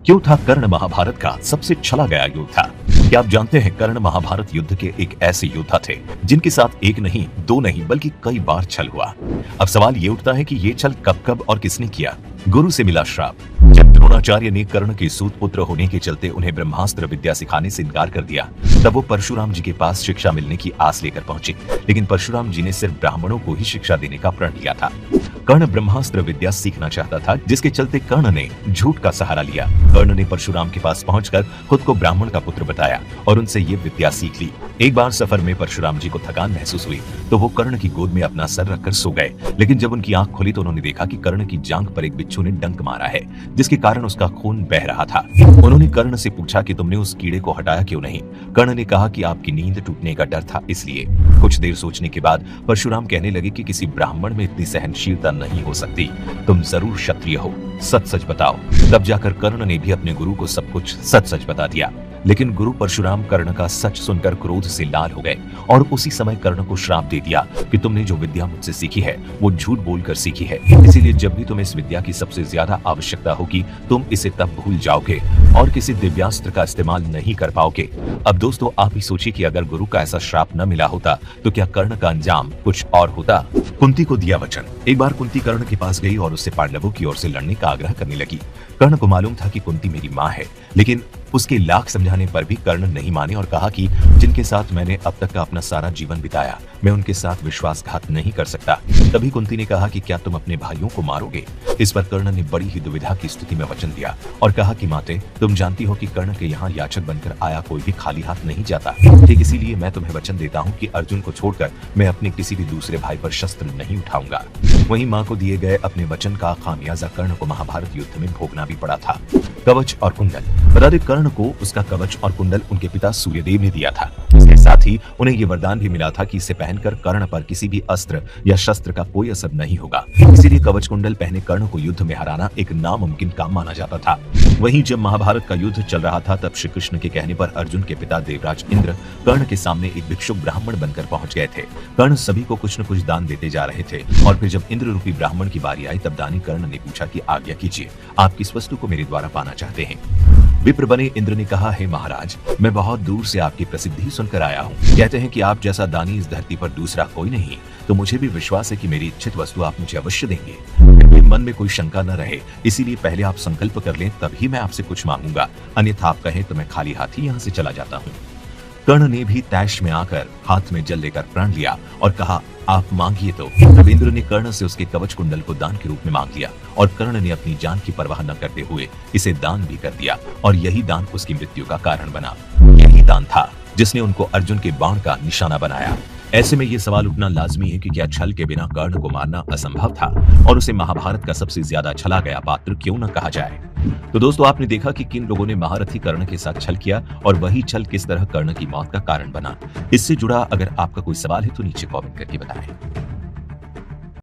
क्यों था कर्ण महाभारत का सबसे छला गया योद्धा? क्या आप जानते हैं कर्ण महाभारत युद्ध के एक ऐसे योद्धा थे जिनके साथ एक नहीं, दो नहीं बल्कि कई बार छल हुआ। अब सवाल ये उठता है कि ये छल कब कब और किसने किया? गुरु से मिला श्राप। जब द्रोणाचार्य ने कर्ण के सूत पुत्र होने के चलते उन्हें ब्रह्मास्त्र विद्या सिखाने से इनकार कर दिया, तब वो परशुराम जी के पास शिक्षा मिलने की आस लेकर पहुंचे। लेकिन परशुराम जी ने सिर्फ ब्राह्मणों को ही शिक्षा देने का प्रण लिया था। कर्ण ब्रह्मास्त्र विद्या सीखना चाहता था, जिसके चलते कर्ण ने झूठ का सहारा लिया। कर्ण ने परशुराम के पास पहुंचकर खुद को ब्राह्मण का पुत्र बताया और उनसे ये विद्या सीख ली। एक बार सफर में परशुराम जी को थकान महसूस हुई तो वो कर्ण की गोद में अपना सर रखकर सो गए। लेकिन जब उनकी आंख खुली तो उन्होंने देखा कि कर्ण की जांघ पर एक बिच्छू ने डंक मारा है, जिसके कारण उसका खून बह रहा था। उन्होंने कर्ण से पूछा कि तुमने उस कीड़े को हटाया क्यों नहीं? कर्ण ने कहा कि आपकी नींद टूटने का डर था, इसलिए। कुछ देर सोचने के बाद परशुराम कहने लगे कि किसी ब्राह्मण में इतनी सहनशीलता नहीं हो सकती, तुम जरूर क्षत्रिय हो, सच सच बताओ। तब जाकर कर्ण ने भी अपने गुरु को सब कुछ सच सच बता दिया। लेकिन गुरु परशुराम कर्ण का सच सुनकर क्रोध से लाल हो गए और उसी समय कर्ण को श्राप दे दिया कि तुमने जो विद्या मुझसे सीखी है वो झूठ बोलकर सीखी है, इसीलिए जब भी तुम्हें इस विद्या की सबसे ज्यादा आवश्यकता होगी तुम इसे तब भूल जाओगे और किसी दिव्यास्त्र का इस्तेमाल नहीं कर पाओगे। अब दोस्तों आप ही सोचिए कि अगर गुरु का ऐसा श्राप न मिला होता तो क्या कर्ण का अंजाम कुछ और होता? कुंती को दिया वचन। एक बार कुंती कर्ण के पास गई और उससे पांडवों की ओर से लड़ने का आग्रह करने लगी। कर्ण को मालूम था कि कुंती मेरी माँ है, लेकिन उसके लाख समझाने पर भी कर्ण नहीं माने और कहा कि जिनके साथ मैंने अब तक का अपना सारा जीवन बिताया, मैं उनके साथ विश्वासघात नहीं कर सकता। तभी कुंती ने कहा कि क्या तुम अपने भाइयों को मारोगे? इस पर कर्ण ने बड़ी ही दुविधा की स्थिति में वचन दिया और कहा कि माते, तुम जानती हो कि कर्ण के यहाँ याचक बनकर आया कोई भी खाली हाथ नहीं जाता। ठीक इसीलिए मैं तुम्हें वचन देता हूँ कि अर्जुन को छोड़कर मैं अपने किसी भी दूसरे भाई पर शस्त्र नहीं उठाऊंगा। वहीं माँ को दिए गए अपने वचन का खामियाजा कर्ण को महाभारत युद्ध में भोगना भी पड़ा था। कवच और कुंडल। बता दें कर्ण को उसका कवच और कुंडल उनके पिता सूर्यदेव ने दिया था। इसके साथ ही उन्हें ये वरदान भी मिला था कि इसे पहनकर कर्ण पर किसी भी अस्त्र या शस्त्र का कोई असर नहीं होगा। इसीलिए कवच कुंडल पहने कर्ण को युद्ध में हराना एक नामुमकिन काम माना जाता था। वहीं जब महाभारत का युद्ध चल रहा था तब श्री कृष्ण के कहने पर अर्जुन के पिता देवराज इंद्र कर्ण के सामने एक भिक्षुक ब्राह्मण बनकर पहुंच गए थे। कर्ण सभी को कुछ न कुछ दान देते जा रहे थे और फिर जब इंद्र रूपी ब्राह्मण की बारी आई तब दानी कर्ण ने पूछा कि आज्ञा कीजिए, आप किस वस्तु को मेरे द्वारा पाना चाहते हैं? विप्र बने इंद्र ने कहा, हे महाराज, मैं बहुत दूर से आपकी प्रसिद्धि सुनकर आया हूँ। कहते हैं कि आप जैसा दानी इस धरती पर दूसरा कोई नहीं, तो मुझे भी विश्वास है कि मेरी इच्छित वस्तु आप मुझे अवश्य देंगे। फिर भी मन में कोई शंका न रहे, इसीलिए पहले आप संकल्प कर लें, तभी मैं आपसे कुछ मांगूंगा, अन्यथा आप कहें तो मैं खाली हाथ ही यहाँ से चला जाता हूँ। कर्ण ने भी तैश में आकर हाथ में जल लेकर प्रण लिया और कहा, आप मांगिए तो। तब इंद्र ने कर्ण से उसके कवच कुंडल को दान के रूप में मांग लिया और कर्ण ने अपनी जान की परवाह न करते हुए इसे दान भी कर दिया और यही दान उसकी मृत्यु का कारण बना। यही दान था जिसने उनको अर्जुन के बाण का निशाना बनाया। ऐसे में ये सवाल उठना लाजमी है कि क्या छल के बिना कर्ण को मारना असंभव था और उसे महाभारत का सबसे ज्यादा छला गया पात्र क्यों न कहा जाए? तो दोस्तों आपने देखा कि किन लोगों ने महारथी कर्ण के साथ छल किया और वही छल किस तरह कर्ण की मौत का कारण बना। इससे जुड़ा अगर आपका कोई सवाल है तो नीचे कमेंट करके बताएं।